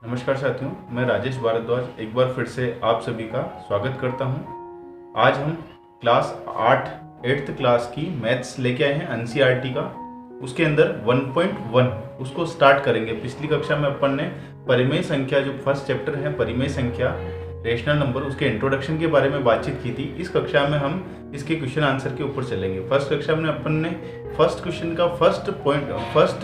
नमस्कार साथियों, मैं राजेश भारद्वाज एक बार फिर से आप सभी का स्वागत करता हूं। आज हम क्लास 8th क्लास की मैथ्स लेके आए हैं एनसीईआरटी का। उसके अंदर 1.1 उसको स्टार्ट करेंगे। पिछली कक्षा में अपन ने परिमेय संख्या, जो फर्स्ट चैप्टर है परिमेय संख्या रेशनल नंबर, उसके इंट्रोडक्शन के बारे में बातचीत की थी। इस कक्षा में हम इसके क्वेश्चन आंसर के ऊपर चलेंगे। फर्स्ट कक्षा में अपन ने फर्स्ट क्वेश्चन का फर्स्ट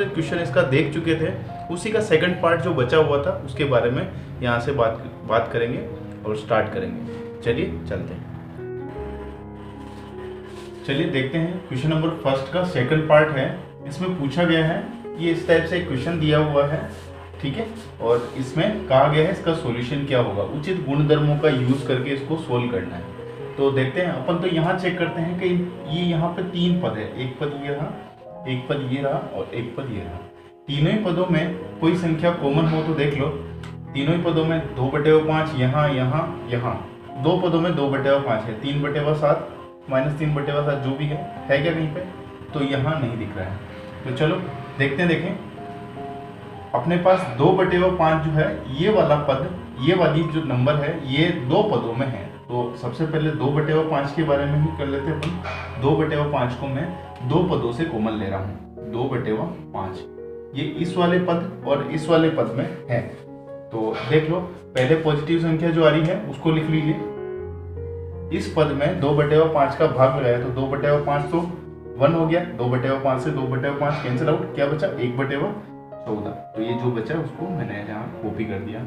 क्वेश्चन इसका देख चुके थे। उसी का सेकंड पार्ट जो बचा हुआ था उसके बारे में यहाँ से बात करेंगे और स्टार्ट करेंगे। चलिए चलते हैं। चलिए देखते हैं। क्वेश्चन नंबर फर्स्ट का सेकंड पार्ट है। इसमें पूछा गया है कि इस टाइप से एक क्वेश्चन दिया हुआ है, ठीक है, और इसमें कहा गया है इसका सॉल्यूशन क्या होगा। उचित गुणधर्मों का यूज करके इसको सोल्व करना है। तो देखते हैं अपन। तो यहाँ चेक करते हैं कि ये यहाँ पे तीन पद है। एक पद ये रहा, एक पद ये रहा और एक पद ये रहा। तीनों ही पदों में कोई संख्या कॉमन हो तो देख लो। तीनों ही पदों में 2/5 यहाँ यहाँ यहाँ। दो पदों में 2/5 है। 3/7 -3/7 जो भी है क्या कहीं पे? तो यहाँ नहीं दिख रहा है। तो चलो देखते हैं। देखें अपने पास 2/5 जो है, ये वाला पद, ये वाली जो नंबर है, ये दो पदों में है। तो सबसे पहले 2/5 के बारे में ही कर लेते हैं अपन। 2/5 को मैं दो पदों से कॉमन ले रहा हूँ। 2/5 ये इस वाले पद और इस वाले पद में है। तो देख लो, पहले पॉजिटिव संख्या जो आ रही है उसको लिख लीजिए। इस पद में 2/5 का भाग लगाया तो 2/5 तो 1 हो गया। 2/5 से 2/5 कैंसिल आउट, क्या बचा? 1/14। तो ये जो बचा उसको मैंने यहाँ कॉपी कर दिया।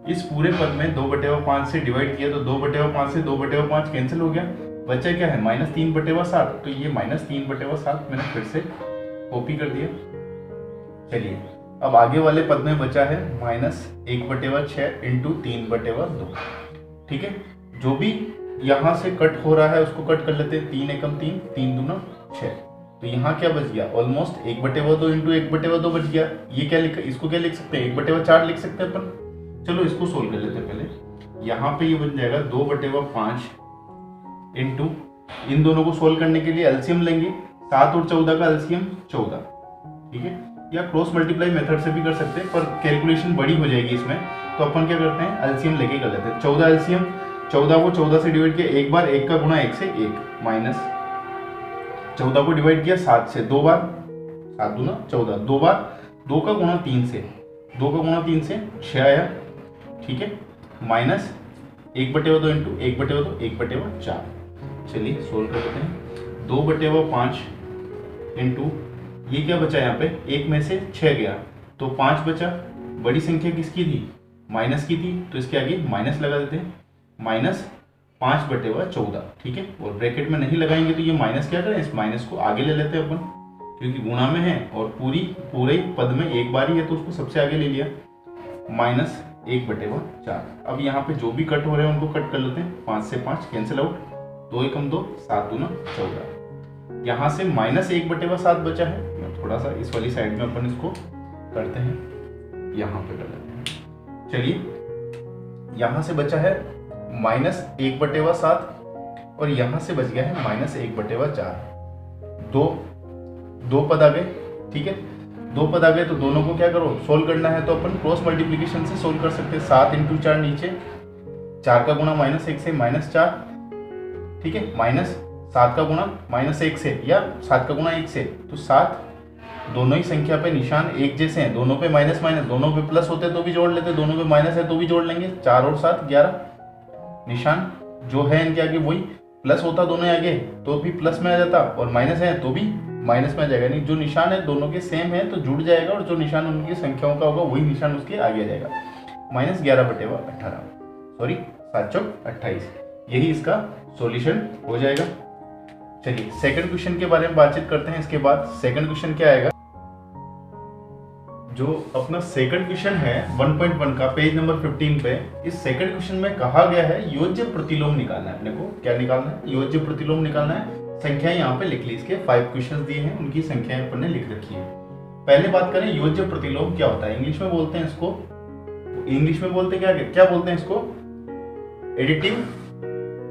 इस पूरे पद में 2/5 से डिवाइड किया तो 2/5 से 2/5 कैंसिल हो गया। बचा क्या है? -3/7। तो ये -3/7 मैंने फिर से कॉपी कर दिया। चलिए अब आगे वाले पद में बचा है -1/6 इंटू 3/2। ठीक है, जो भी यहाँ से कट हो रहा है उसको कट कर लेते हैं। 3 एकम 3, 3 दूना 6। तो यहाँ क्या बच गया? ऑलमोस्ट 1/2 इंटू 1/2 बच गया। ये क्या लिखा? इसको क्या लिख सकते हैं? 1/4 लिख सकते हैं अपन। चलो इसको सोल्व कर लेते हैं पहले। यहाँ पे ये बन जाएगा 2/5 इंटू, इन दोनों को सोल्व करने के लिए एलसीएम लेंगे। 7 और 14 का एलसीएम 14, ठीक है, या क्रॉस मल्टीप्लाई मेथड से भी कर सकते हैं, पर कैलकुलेशन बड़ी हो जाएगी इसमें। तो अपन क्या करते हैं? एलसीएम लेके कर लेते हैं। 14 एलसीएम, 14 को 14 से डिवाइड किया एक बार, 1 का गुणा 1 से 1, माइनस 14 को डिवाइड किया 7 से दो बार, 7 दूना 14, दो बार, 2 का गुणा 3 से, 2 का गुणा 3 से 6 आया, ठीक है, माइनस 1/2 इंटू 1/2, 1/4। चलिए सोल्व कर लेते हैं। 2/5 इंटू, ये क्या बचा यहाँ पे? 1 में से 6 गया तो 5 बचा। बड़ी संख्या किसकी थी? माइनस की थी, तो इसके आगे माइनस लगा देते हैं। -5/14, ठीक है, और ब्रैकेट में नहीं लगाएंगे तो ये माइनस क्या करें? इस माइनस को आगे ले लेते हैं अपन, क्योंकि गुणा में है और पूरे पद में एक बार ही है तो उसको सबसे आगे ले लिया। -1/4। अब यहाँ पे जो भी कट हो रहे हैं उनको कट कर लेते हैं। 5 से 5 कैंसिल आउट, 2 एकम 2, 7 दूना 14। यहाँ से -1/7 बचा है। मैं थोड़ा सा इस वाली साइड में अपन इसको करते हैं, यहाँ पे कर लेते हैं। चलिए यहाँ से बचा है -1/7 और यहाँ से बच गया है -1/4। दो पद आ गए, ठीक है, 2 पद आ गए तो दोनों को क्या करो? सोल्व करना है। तो अपन क्रॉस मल्टीप्लिकेशन से सोल्व कर सकते हैं। 7 इंटू 4 नीचे, 4 का गुणा -1 से -4, ठीक है, माइनस 7 का गुणा -1 से या 7 का गुणा 1 से। तो 7, दोनों ही संख्या पे निशान एक जैसे हैं, दोनों पे माइनस माइनस, दोनों पे प्लस होते तो भी जोड़ लेते, दोनों पे माइनस है तो भी जोड़ लेंगे। 4 और 7 11, निशान जो है इनके आगे वही प्लस होता, दोनों आगे तो भी प्लस में आ जाता, और माइनस है तो भी माइनस में आ जाएगा। नहीं, जो निशान है दोनों के सेम है तो जुड़ जाएगा, और जो निशान उनकी संख्याओं का होगा वही निशान उसके आगे आ जाएगा। -11/18, सॉरी 7 चौक 28, यही इसका सॉल्यूशन हो जाएगा। चलिए सेकंड क्वेश्चन के बारे में बातचीत करते हैं। इसके बाद सेकंड क्वेश्चन क्या आएगा? जो अपना सेकंड क्वेश्चन है 1.1 का, पेज नंबर 15 पे, इस सेकंड क्वेश्चन में कहा गया है योज्य प्रतिलोम निकालना है। अपने को क्या निकालना है? योज्य प्रतिलोम निकालना है। संख्याएं यहाँ पे लिख ली। इसके 5 क्वेश्चंस दिए हैं, उनकी संख्याएं अपन ने लिख रखी है। पहले बात करें योज्य प्रतिलोम क्या होता है। इंग्लिश में बोलते हैं इसको, इंग्लिश में बोलते क्या बोलते हैं इसको? एडिटिव।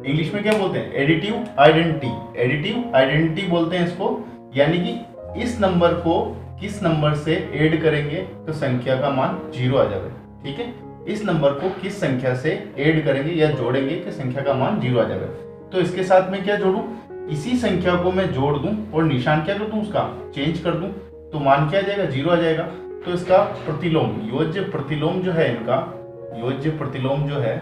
इंग्लिश में क्या बोलते हैं? Additive identity. एडिटिव आइडेंटिटी बोलते हैं इसको। यानी कि इस नंबर को किस नंबर से ऐड करेंगे तो संख्या का मान 0 आ जाएगा, ठीक है। इस नंबर को किस संख्या से ऐड करेंगे या जोड़ेंगे कि संख्या का मान 0 आ जाए। तो इसके साथ में क्या जोड़ूं, इसी संख्या को मैं जोड़ दूं और निशान क्या कर दूं, उसका चेंज कर दूं, तो मान क्या आ जाएगा, 0 आ जाएगा। तो इसका प्रतिलोम, योज्य प्रतिलोम जो है, इनका योज्य प्रतिलोम जो है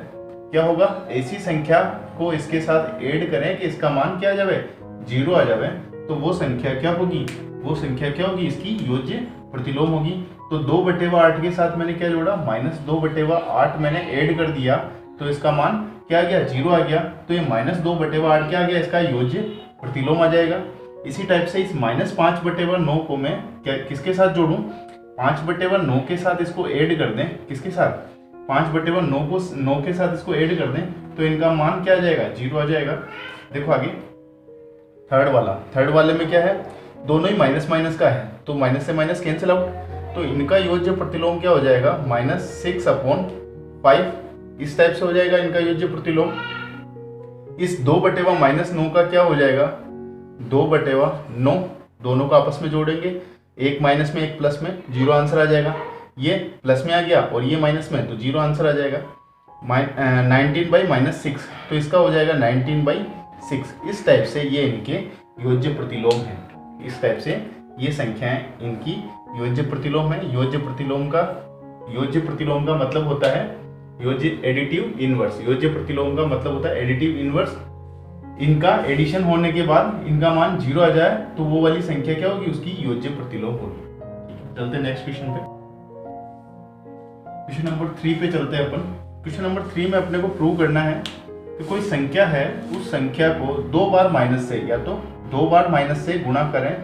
क्या होगा, ऐसी संख्या को इसके साथ ऐड करें कि इसका मान क्या आ जाए, 0 आ जाए, तो वो संख्या क्या होगी, वो संख्या क्या होगी, इसकी योज्य प्रतिलोम होगी। तो 2/8 के साथ मैंने क्या जोड़ा, -2/8 मैंने ऐड कर दिया, तो इसका मान क्या आ गया, 0 आ गया। तो ये -2/8 क्या आ गया, इसका योज्य प्रतिलोम आ जाएगा। इसी टाइप से इस -5/9 को मैं क्या किसके साथ जोड़ूं, 5/9 के साथ इसको ऐड कर दें, किसके साथ, 5/9 को 9 के साथ इसको ऐड कर दें, तो इनका मान क्या आ जाएगा, 0 आ जाएगा। देखो आगे थर्ड वाले में क्या है, दोनों ही माइनस माइनस का है, तो माइनस से माइनस कैंसिल आउट, तो इनका योज्य प्रतिलोम क्या हो जाएगा, -6/5, इस टाइप से हो जाएगा इनका योज्य प्रतिलोम। इस 2/-9 का क्या हो जाएगा, 2/9, दोनों को आपस में जोड़ेंगे, एक माइनस में एक प्लस में, 0 आंसर आ जाएगा। ये प्लस में आ गया और ये माइनस में, तो 0 आंसर आ जाएगा। 19/-6, तो इसका हो जाएगा 19/6। इस टाइप से ये इनके योज्य प्रतिलोम है, इस टाइप से ये संख्याएं इनकी योज्य प्रतिलोम है। योज्य प्रतिलोम का मतलब होता है योज्य एडिटिव इनवर्स। योज्य प्रतिलोम का मतलब होता है एडिटिव इनवर्स। इनका एडिशन होने के बाद इनका मान 0 आ जाए तो वो वाली संख्या क्या होगी, उसकी योज्य प्रतिलोम होगी। चलते हैं नेक्स्ट क्वेश्चन पे, क्वेश्चन नंबर 3 पे चलते हैं अपन। क्वेश्चन नंबर 3 में अपने को प्रूव करना है कि कोई संख्या है, उस संख्या को 2 बार माइनस से, या तो 2 बार माइनस से गुणा करें,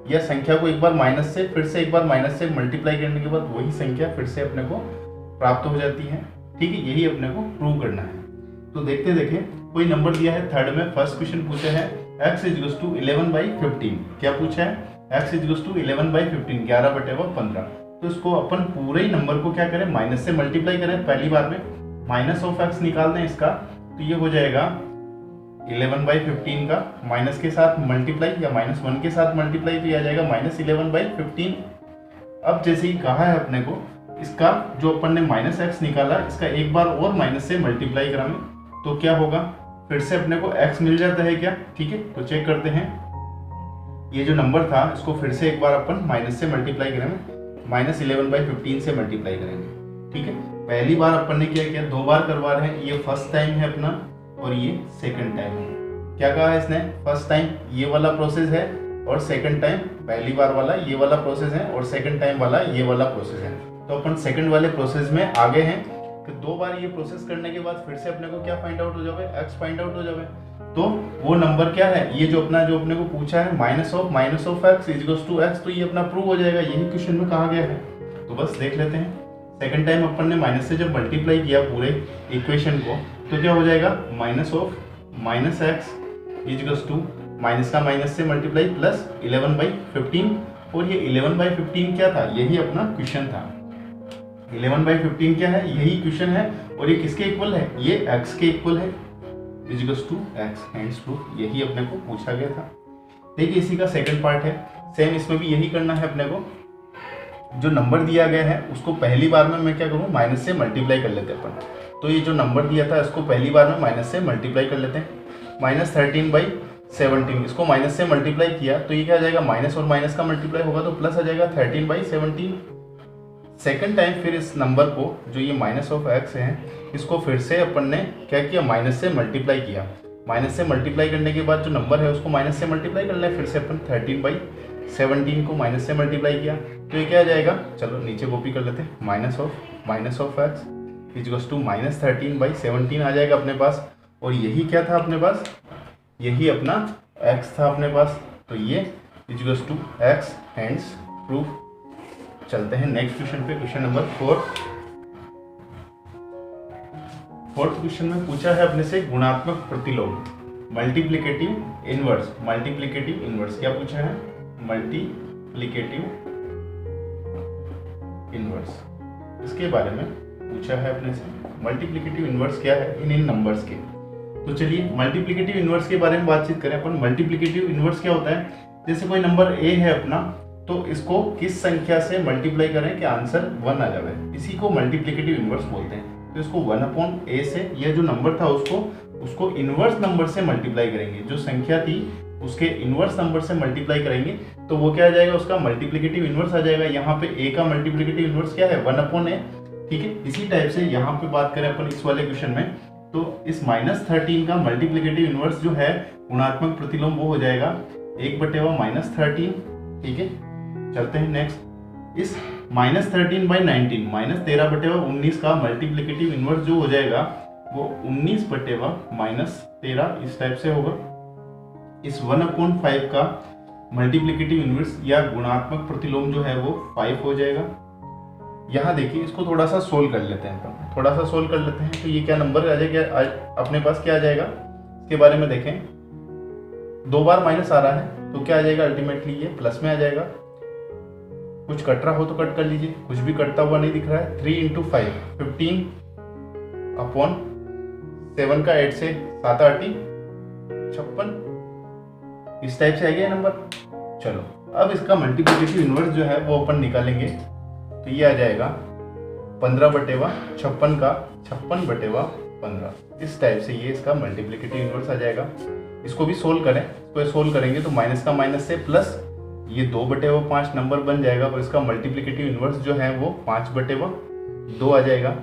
या संख्या को एक बार माइनस से फिर से एक बार माइनस से मल्टीप्लाई करने के बाद वही संख्या फिर से अपने को प्राप्त हो जाती है। ठीक है, यही अपने को प्रूव करना है। तो देखें कोई नंबर दिया है थर्ड में, फर्स्ट क्वेश्चन पूछा है x = 11/15। क्या पूछा है, x = 11/15, 11/15। तो इसको अपन पूरे ही नंबर को क्या करें, माइनस से मल्टीप्लाई करें। पहली बार में -(x) निकाल दें इसका, तो ये हो जाएगा 11/15 का माइनस के साथ मल्टीप्लाई या -1 के साथ मल्टीप्लाई, तो यह आ जाएगा -11/15। अब जैसे ही कहा है अपने को, इसका जो अपन ने -x निकाला, इसका एक बार और माइनस से मल्टीप्लाई कराएं, तो क्या होगा, फिर से अपने को x मिल जाता है क्या। ठीक है, तो चेक करते हैं। ये जो नंबर था इसको फिर से एक बार अपन माइनस से मल्टीप्लाई करेंगे, -11/15 से मल्टीप्लाई करेंगे। ठीक है, पहली बार अपन ने क्या किया, 2 बार करवा रहे हैं। ये फर्स्ट टाइम है अपना और ये सेकंड टाइम है। क्या कहा है इसने, फर्स्ट टाइम ये वाला प्रोसेस है और सेकंड टाइम पहली बार वाला ये वाला प्रोसेस है और सेकंड टाइम वाला ये वाला प्रोसेस है। तो अपन सेकंड वाले प्रोसेस में आगे हैं कि 2 बार ये प्रोसेस करने के बाद फिर से अपने को क्या फाइंड आउट हो जाए, x फाइंड आउट हो जाए। तो वो नंबर क्या है, ये जो अपने को पूछा है -(x) = x, तो ये अपना प्रूव हो जाएगा। यही क्वेश्चन में कहा गया है। तो बस देख लेते हैं। सेकंड टाइम अपन ने माइनस से जब मल्टीप्लाई किया पूरे इक्वेशन को, तो क्या हो जाएगा, -(x) = माइनस का माइनस से मल्टीप्लाई प्लस 11/15। और ये 11/15 क्या था, यही अपना क्वेश्चन था। 11/15 क्या है, यही क्वेश्चन है। और ये किसके इक्वल है, ये x के इक्वल है, =x, हैंड्स प्रूफ। यही अपने को पूछा गया था। देखिए इसी का सेकंड पार्ट है, सेम इसमें भी यही करना है अपने को। जो नंबर दिया गया है उसको पहली बार में मैं क्या करूँ, माइनस से मल्टीप्लाई कर लेते हैं अपन। तो ये जो नंबर दिया था इसको पहली बार में माइनस से मल्टीप्लाई कर लेते हैं। -13/17, इसको माइनस से मल्टीप्लाई किया तो ये क्या आ जाएगा, माइनस और माइनस का मल्टीप्लाई होगा तो प्लस आ जाएगा 13/17। सेकंड टाइम फिर इस नंबर को, जो ये -(x) है, इसको फिर से अपन ने क्या किया, माइनस से मल्टीप्लाई किया। माइनस से मल्टीप्लाई करने के बाद जो नंबर है उसको माइनस से मल्टीप्लाई कर ले, फिर से अपन 13/17 को माइनस से मल्टीप्लाई किया, तो ये क्या आ जाएगा, चलो नीचे कॉपी कर लेते हैं, -(x) = -13/17 आ जाएगा अपने पास। और यही क्या था अपने पास, यही अपना x था अपने पास, तो ये =x, हैंड्स प्रूफ। चलते हैं नेक्स्ट क्वेश्चन पे, क्वेश्चन नंबर 4। फोर्थ क्वेश्चन में पूछा है अपने से गुणात्मक प्रतिलोम, मल्टीप्लिकेटिव इनवर्स। क्या पूछा है, मल्टीप्लिकेटिव इनवर्स, इसके बारे में पूछा है अपने से। मल्टीप्लिकेटिव इनवर्स क्या है इन नंबर्स के। तो चलिए मल्टीप्लिकेटिव इनवर्स के बारे में बातचीत करें अपन। मल्टीप्लिकेटिव इनवर्स क्या होता है, जैसे कोई नंबर a है अपना, तो इसको किस संख्या से मल्टीप्लाई करें कि आंसर 1 आ जाए, इसी को मल्टीप्लिकेटिव इनवर्स बोलते हैं। तो इसको 1/a से, यह जो नंबर था उसको इनवर्स नंबर से मल्टीप्लाई करेंगे। जो संख्या थी उसके इनवर्स नंबर से मल्टीप्लाई करेंगे तो वो क्या आ जाएगा, उसका मल्टीप्लिकेटिव इनवर्स आ जाएगा। यहाँ पे a का मल्टीप्लिकेटिव इनवर्स क्या है, 1/a। ठीक है, इसी टाइप से यहाँ पे बात करें अपन इस वाले क्वेश्चन में, तो इस -13 का मल्टीप्लिकेटिव इनवर्स जो है गुणात्मक प्रतिलोम वो हो जाएगा 1/-13। ठीक है, चलते हैं नेक्स्ट। इस -13/19 -13/19 का मल्टीप्लिकेटिव इनवर्स जो हो जाएगा वो 19/-13 इस टाइप से होगा। इस 1/5 का मल्टीप्लिकेटिव इनवर्स या गुणात्मक प्रतिलोम जो है वो 5 हो जाएगा। यहाँ देखिए, इसको थोड़ा सा सोल्व कर लेते हैं, थोड़ा सा सोल्व कर लेते हैं। तो ये क्या नंबर आ जाएगा, अपने पास क्या आ जाएगा, इसके बारे में देखें। 2 बार माइनस आ रहा है तो क्या आ जाएगा, अल्टीमेटली ये प्लस में आ जाएगा। कुछ कट रहा हो तो कट कर लीजिए, कुछ भी कटता हुआ नहीं दिख रहा है। 3 × 5 15/7 का 8 से 7 8 56 इस टाइप से आ गया नंबर। चलो अब इसका मल्टीप्लिकेटिव इनवर्स जो है वो अपन निकालेंगे तो ये आ जाएगा 15/56 का 56/15 इस टाइप से ये इसका मल्टीप्लिकेटिव इनवर्स आ जाएगा। इसको भी सोल्व करें, इसको सोल्व करेंगे तो माइनस का माइनस से प्लस ये 2/5 नंबर बन जाएगा और इसका मल्टीप्लिकेटिव इनवर्स जो है वो 5/2 आ जाएगा।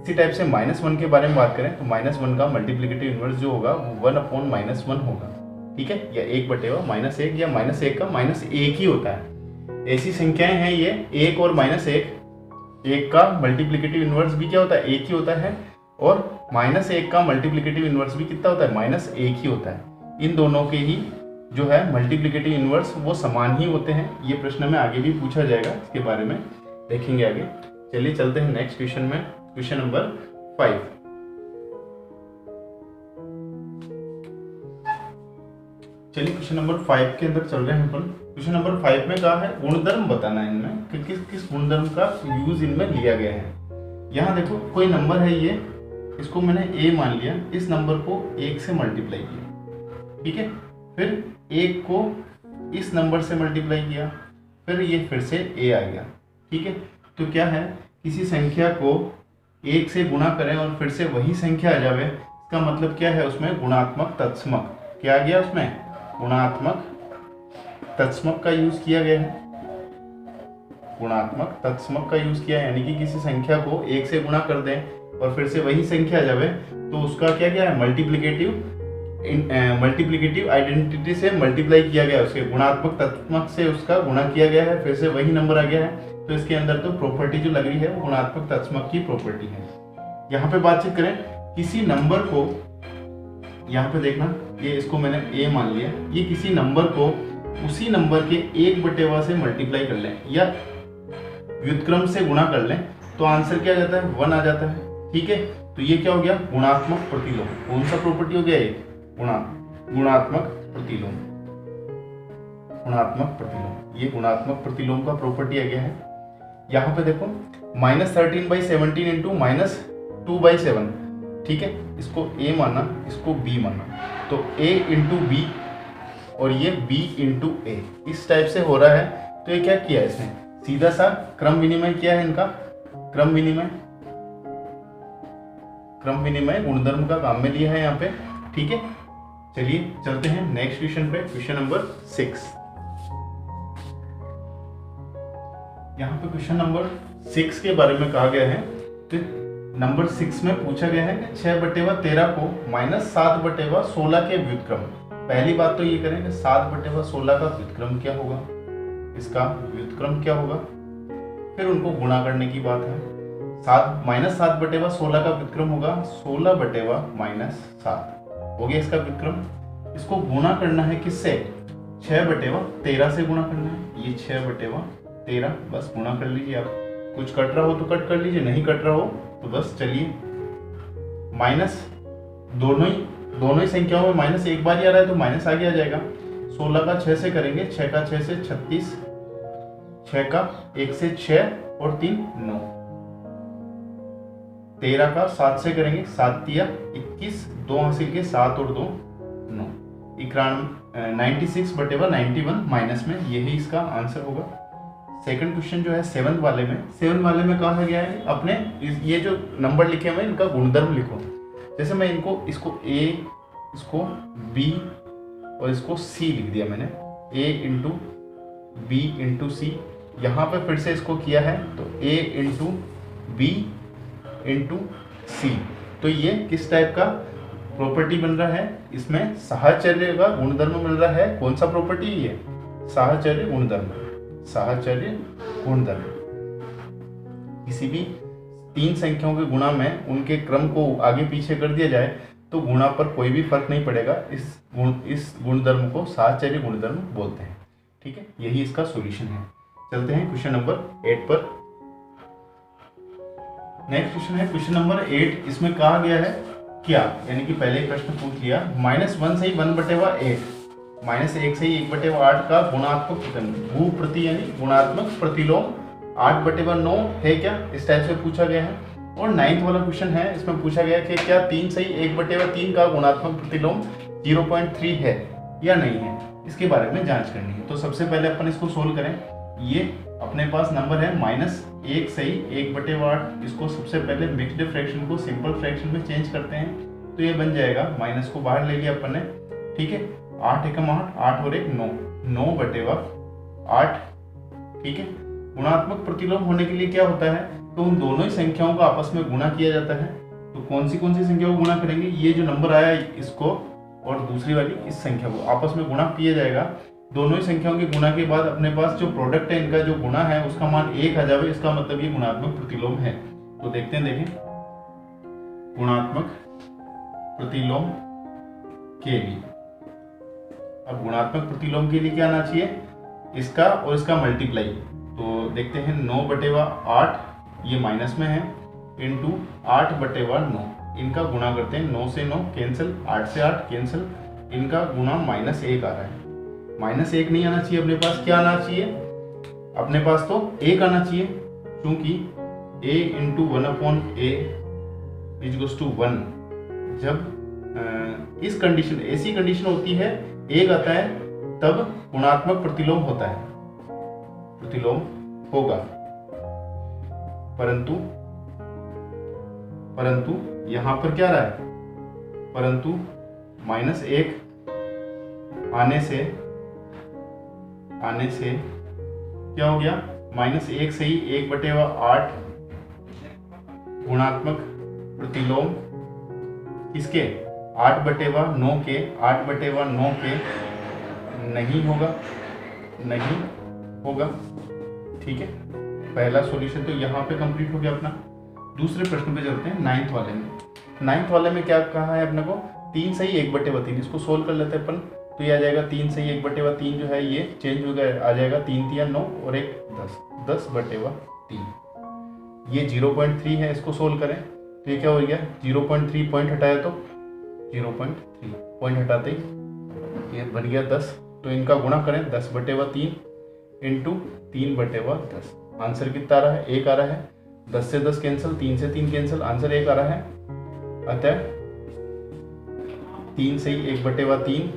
इसी टाइप से -1 के बारे में बात करें तो -1 का मल्टीप्लिकेटिव इनवर्स जो होगा वो 1/-1 होगा। ठीक है, या 1/-1 या -1 का -1 ही होता है। ऐसी संख्याएं हैं ये 1 और -1, 1 का मल्टीप्लिकेटिव इनवर्स भी क्या होता है, 1 ही होता है, और -1 का मल्टीप्लिकेटिव इनवर्स भी कितना होता है, -1 ही होता है। इन दोनों के ही जो है मल्टीप्लिकेटिव इनवर्स वो समान ही होते हैं। ये प्रश्न में आगे भी पूछा जाएगा, इसके बारे में देखेंगे आगे। चलिए चलते हैं नेक्स्ट क्वेश्चन में, क्वेश्चन नंबर 5। चलिए क्वेश्चन नंबर 5 के अंदर चल रहे हैं अपन। क्वेश्चन नंबर 5 में कहा है गुणधर्म बताना है इनमें कि किस किस गुणधर्म का यूज इनमें लिया गया है। यहाँ देखो कोई नंबर है, ये इसको मैंने a मान लिया, इस नंबर को 1 से मल्टीप्लाई किया। ठीक है, फिर 1 को इस नंबर से मल्टीप्लाई किया, फिर ये फिर से a आ गया। ठीक है, तो क्या है, किसी संख्या को 1 से गुणा करें और फिर से वही संख्या आ जावे, इसका मतलब क्या है, उसमें गुणात्मक तत्समक क्या आ गया, उसमें गुणात्मक तत्समक का यूज किया गया है। गुणात्मक तत्समक का यूज किया है, यानी कि किसी संख्या को 1 से गुणा कर दें और फिर से वही संख्या जावे तो उसका क्या क्या है, मल्टीप्लिकेटिव आइडेंटिटी से मल्टीप्लाई किया गया, उसके गुणात्मक तत्समक से उसका गुणा किया गया है, फिर से वही नंबर आ गया है। तो इसके अंदर तो प्रॉपर्टी जो लग रही है वो गुणात्मक तत्समक की प्रॉपर्टी है। यहाँ पे बातचीत करें, किसी नंबर को, यहाँ पे देखना, ये इसको मैंने a मान लिया, ये किसी नंबर को उसी नंबर के 1/1 से मल्टीप्लाई कर लें या व्युत्क्रम से गुणा कर लें तो आंसर क्या आ जाता है, 1 आ जाता है। ठीक है, तो ये क्या हो गया, गुणात्मक प्रतिलोम। कौन सा प्रॉपर्टी हो गया, गुणात्मक प्रतिलोम। गुणात्मक प्रतिलोम, ये गुणात्मक प्रतिलोम का प्रॉपर्टी आ गया है। यहाँ पे देखो -13/17 इंटू -2/7। ठीक है, इसको a माना, इसको b माना, तो a इंटू बी और ये b इंटू ए इस टाइप से हो रहा है। तो ये क्या किया है, इसने सीधा सा क्रम विनिमय किया है, इनका क्रम विनिमय गुणधर्म का काम में लिया है यहाँ पे। ठीक है, चलिए चलते हैं नेक्स्ट क्वेश्चन पे, क्वेश्चन नंबर 6। यहाँ पे क्वेश्चन नंबर 6 के बारे में कहा गया है। तो नंबर 6 में पूछा गया है कि 6/13 को -7/16 के व्युत्क्रम। पहली बात तो ये करें कि 7/16 का व्युत्क्रम क्या होगा, इसका व्युत्क्रम क्या होगा, फिर उनको गुणा करने की बात है। -7/16 का व्युत्क्रम होगा 16/-7 हो गया इसका व्युत्क्रम। इसको गुणा करना है किससे, 6/13 से गुणा करना है। ये 6/13 बस गुणा कर लीजिए आप, कुछ कट रहा हो तो कट कर लीजिए, नहीं कट रहा हो तो बस चलिए माइनस, दोनों ही संख्याओं में माइनस एक बार ही आ रहा है तो माइनस आगे आ जाएगा। 16 का 6 से करेंगे, 6 का 6 से 36, 6 का 1 से 6 और 3 9, 13 का 7 से करेंगे, 7 तिया 21, 2 हासिल के 7 और 2 9, 96/91 माइनस में, यही इसका आंसर होगा। सेकंड क्वेश्चन जो है सेवन वाले में कहा गया है अपने ये जो नंबर लिखे हुए हैं इनका गुणधर्म लिखो। जैसे मैं इसको a, इसको b और इसको c लिख दिया मैंने, a इंटू बी इंटू सी। यहाँ पे फिर से इसको किया है तो a इंटू बी इंटू सी। तो ये किस टाइप का प्रॉपर्टी बन रहा है, इसमें साहचर्य का गुणधर्म मिल रहा है। कौन सा प्रॉपर्टी ये, साहचर्य गुणधर्म। साहचर्य गुणधर्म किसी भी तीन संख्याओं के गुणा में उनके क्रम को आगे पीछे कर दिया जाए तो गुणा पर कोई भी फर्क नहीं पड़ेगा। इस गुणधर्म को साहचर्य गुणधर्म बोलते हैं। ठीक है, यही इसका सॉल्यूशन है। चलते हैं क्वेश्चन नंबर 8 पर। नेक्स्ट क्वेश्चन है क्वेश्चन नंबर 8। इसमें कहा गया है क्या, यानी कि पहले प्रश्न पूछ लिया -1 से 1/8, -1 से 1/8 का गुणात्मक भू प्रति यानी गुणात्मक प्रतिलोम 8/9 है क्या, इस टाइप से पूछा गया है। और 9th वाला क्वेश्चन है, इसमें पूछा गया कि क्या 3 से 1/3 का गुणात्मक प्रतिलोम 0.3 है या नहीं है, इसके बारे में जांच करनी है। तो सबसे पहले अपन इसको सोल्व करें। ये अपने पास नंबर है -1 से 1/8, इसको सबसे पहले मिक्स्ड फ्रैक्शन को सिंपल फ्रैक्शन में चेंज करते हैं तो ये बन जाएगा, माइनस को बाहर ले लिया अपन ने। ठीक है, 8 एकम 8, 8 और 1 9, 9/8। ठीक है, गुणात्मक प्रतिलोम होने के लिए क्या होता है, तो उन दोनों ही संख्याओं को आपस में गुणा किया जाता है। तो कौन सी संख्या को गुणा करेंगे, ये जो नंबर आया इसको और दूसरी वाली इस संख्या को आपस में गुणा किया जाएगा। दोनों ही संख्याओं के गुणा के बाद अपने पास जो प्रोडक्ट है इनका जो गुणा है उसका मान 1 आ जाए, इसका मतलब ये गुणात्मक प्रतिलोम है। तो देखते हैं, देखें गुणात्मक प्रतिलोम के लिए। अब गुणात्मक प्रतिलोम के लिए क्या आना चाहिए, इसका और इसका मल्टीप्लाई। तो देखते हैं 9/8 ये माइनस में है इंटू 8/9, इनका गुणा करते हैं। 9 से 9 कैंसिल, 8 से 8 कैंसिल, इनका गुणा -1 आ रहा है। -1 नहीं आना चाहिए अपने पास, क्या आना चाहिए अपने पास, तो 1 आना चाहिए, क्योंकि a into 1/a is to 1। जब इस कंडीशन ऐसी कंडीशन होती है 1 आता है तब गुणात्मक प्रतिलोम होता है, प्रतिलोम होगा। परंतु यहां पर क्या रहा है, परंतु -1 आने से क्या हो गया, -1 से ही 1/8 गुणात्मक प्रतिलोम किसके, 8/9 के, 8/9 के नहीं होगा। ठीक है, पहला सॉल्यूशन तो यहाँ पे कंप्लीट हो गया अपना। दूसरे प्रश्न पे चलते हैं, 9th वाले में। 9th वाले में क्या कहा है अपने को, 3 से ही 1/3, इसको सोल्व कर लेते हैं अपन। तो ये आ जाएगा 3 से ही 1/3 जो है ये चेंज हो गया, आ जाएगा 3 3 9 और 1 10, 10/3। ये 0.3 है, इसको सोल्व करें तो ये क्या हो गया, 0.3 पॉइंट हटाया तो 0.3 पॉइंट हटाते ही ये बन गया 10। तो इनका गुणा करें 10/3 इंटू 3/10। आंसर कितना आ रहा है, 1 आ रहा है। 10 से 10 कैंसिल, 3 से 3 कैंसिल, आंसर 1 आ रहा है। अतः 3 से 1/3,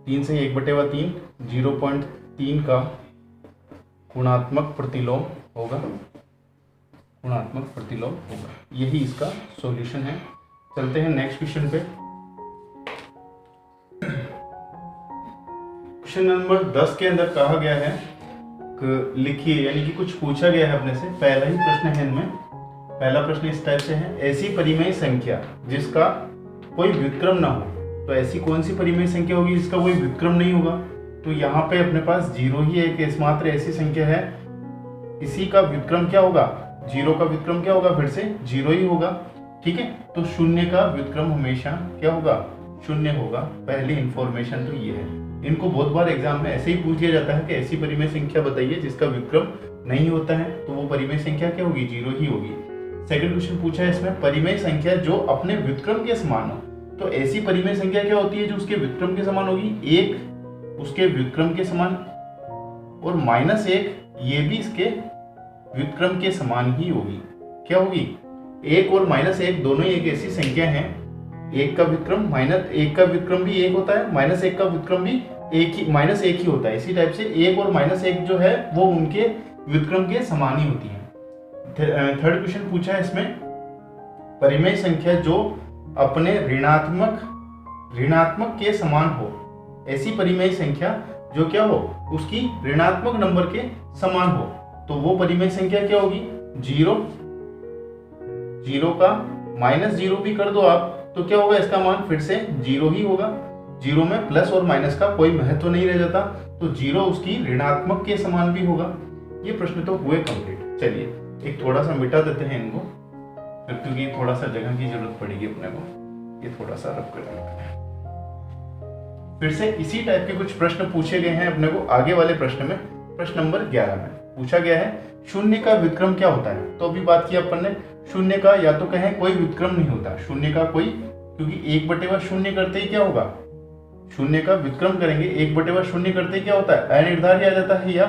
3 से 1/3 0.3 का गुणात्मक प्रतिलोम होगा, गुणात्मक प्रतिलोम होगा। यही इसका सॉल्यूशन है। चलते हैं नेक्स्ट क्वेश्चन पे। क्वेश्चन नंबर 10 के अंदर कहा गया है कि लिखिए, यानी कि कुछ पूछा गया है अपने से। पहला ही प्रश्न है इनमें, पहला प्रश्न इस टाइप से है, ऐसी परिमेय संख्या जिसका कोई व्युत्क्रम ना हो। तो ऐसी कौन सी परिमेय संख्या होगी जिसका कोई व्युत्क्रम नहीं होगा, तो यहाँ पे अपने पास 0 ही एक एकमात्र ऐसी संख्या है, इसी का व्युत्क्रम क्या होगा, 0 का व्युत्क्रम क्या होगा, फिर से 0 ही होगा। ठीक है, तो 0 का व्युत्क्रम हमेशा क्या होगा, 0 होगा। पहली इंफॉर्मेशन तो ये है। इनको बहुत बार एग्जाम में ऐसे ही पूछ लिया जाता है कि ऐसी परिमेय संख्या बताइए जिसका व्युत्क्रम नहीं होता है, तो वो परिमेय संख्या क्या होगी, 0 ही होगी। सेकंड क्वेश्चन पूछा है इसमें, परिमेय संख्या जो अपने व्युत्क्रम के समान हो। तो ऐसी परिमेय संख्या क्या होती है जो उसके व्युत्क्रम के समान होगी, 1 उसके व्युत्क्रम के समान और -1 ये भी इसके व्युत्क्रम के समान ही होगी। क्या होगी, 1 और -1 दोनों ही एक ऐसी संख्या है, 1 का व्युत्क्रम भी 1 होता है, -1 का व्युत्क्रम भी एक ही माइनस एक ही होता है। इसी टाइप से एक और माइनस एक जो है वो उनके व्युत्क्रम के समान ही होती है। थर्ड क्वेश्चन पूछा है इसमें, परिमेय संख्या जो अपने ऋणात्मक के समान हो, ऐसी परिमेय संख्या जो क्या हो, उसकी ऋणात्मक नंबर के समान हो, तो वो परिमेय संख्या क्या होगी? 0 का माइनस 0 भी कर दो आप तो क्या होगा, इसका मान फिर से 0 ही होगा। 0 में प्लस और माइनस का कोई महत्व नहीं रह जाता, तो 0 उसकी ऋणात्मक के समान भी होगा। ये प्रश्न तो हुए कंप्लीट। चलिए एक थोड़ा सा मिटा देते हैं इनको, क्योंकि थोड़ा सा जगह की जरूरत पड़ेगी अपने को। ये थोड़ा सा रब कर देते हैं। फिर से इसी टाइप के कुछ प्रश्न पूछे गए हैं अपने को आगे वाले प्रश्न में। प्रश्न नंबर 11 में पूछा गया है शून्य का व्युत्क्रम क्या होता है। तो अभी बात की अपन ने शून्य का, या तो कहें कोई व्युत्क्रम नहीं होता शून्य का कोई, क्योंकि 1/शून्य करते ही क्या होगा, शून्य का व्युत्क्रम करेंगे 1/शून्य करते ही क्या होता है, अनिर्धार्य आ जाता है, या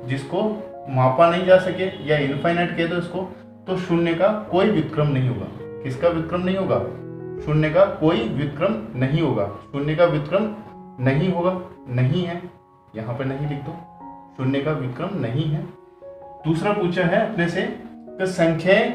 जिसको मापा नहीं जा सके या इनफाइनाइट कह दो इसको, तो शून्य का कोई व्युत्क्रम नहीं होगा। किसका व्युत्क्रम नहीं होगा? शून्य का कोई व्युत्क्रम नहीं होगा। शून्य का व्युत्क्रम नहीं होगा, नहीं है, यहाँ पे नहीं लिख दो, शून्य का व्युत्क्रम नहीं है। दूसरा पूछा है अपने से कि संख्याएं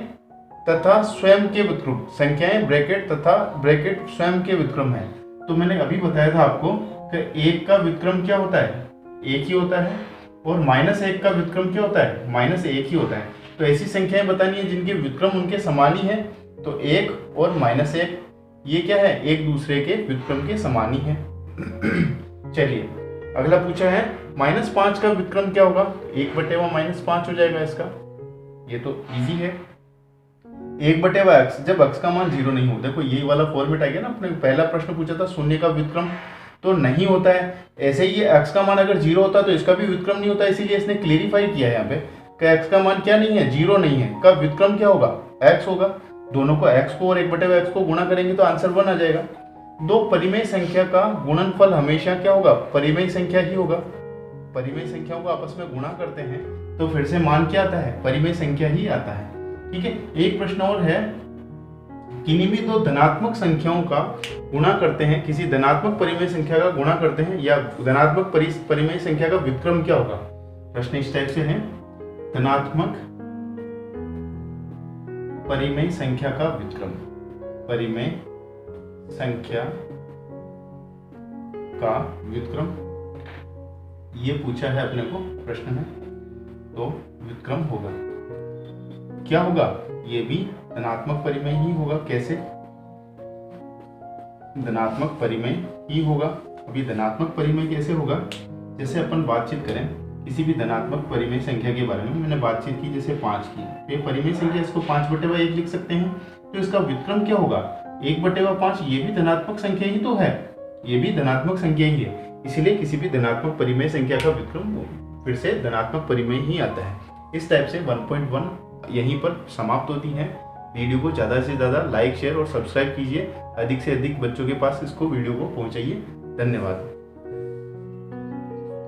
तथा स्वयं के व्युत्क्रम, संख्याएं ब्रैकेट तथा ब्रैकेट स्वयं के व्युत्क्रम है। तो मैंने अभी बताया था आपको कि 1 का व्युत्क्रम क्या होता है, 1 ही होता है, और -1 का व्युत्क्रम क्या होता है, -1 ही होता है। तो ऐसी संख्याएं बतानी है जिनके व्युत्क्रम उनके समान ही है, तो 1 और -1 ये क्या है, एक दूसरे के व्युत्क्रम के समान ही है। चलिए अगला पूछा है -5 का व्युत्क्रम क्या होगा, 1/-5 हो जाएगा इसका। ये तो इजी है। 1/x, जब x का मान 0 नहीं होता, देखो यही वाला फॉर्मेट आ गया ना, अपने पहला प्रश्न पूछा था शून्य का व्युत्क्रम तो नहीं होता है, ऐसे ही ये x का मान अगर 0 होता तो इसका भी व्युत्क्रम नहीं होता। इसीलिए इसने क्लेरिफाई किया है यहाँ पे कि x का मान क्या नहीं है, 0 नहीं है, का व्युत्क्रम क्या होगा, x होगा। दोनों को x को और 1/x को गुणा करेंगे तो आंसर 1 आ जाएगा। दो परिमेय संख्या का गुणनफल हमेशा क्या होगा, परिमेय संख्या ही होगा। परिमेय संख्याओं को आपस में गुणा करते हैं तो फिर से मान क्या आता है, परिमेय संख्या ही आता है। ठीक है, एक प्रश्न और है, किन्हीं भी दो धनात्मक संख्याओं का गुणा करते हैं, किसी धनात्मक परिमेय संख्या का गुणा करते हैं या धनात्मक परिमेय संख्या का व्युत्क्रम क्या होगा। प्रश्न इस टाइप से है, धनात्मक परिमेय संख्या का व्युत्क्रम, परिमेय संख्या का व्युत्क्रम, ये पूछा है अपने को प्रश्न में, तो व्युत्क्रम होगा क्या होगा, ये भी धनात्मक परिमेय ही होगा। कैसे, धनात्मक परिमेय ही होगा। अभी धनात्मक परिमेय कैसे होगा, जैसे अपन बातचीत करें किसी भी धनात्मक परिमेय संख्या के बारे में, मैंने बातचीत की जैसे 5 की, तो ये परिमेय संख्या, इसको 5/1 लिख सकते हैं, तो इसका व्युत्क्रम क्या होगा, 1/5। ये भी धनात्मक संख्या ही तो है, ये भी धनात्मक संख्या ही है, इसीलिए किसी भी धनात्मक परिमेय संख्या का व्युत्क्रम फिर से धनात्मक परिमेय ही आता है। इस टाइप से 1.1 यहीं पर समाप्त होती है। वीडियो को ज़्यादा से ज़्यादा लाइक, शेयर और सब्सक्राइब कीजिए, अधिक से अधिक बच्चों के पास इसको वीडियो को पहुंचाइए। धन्यवाद।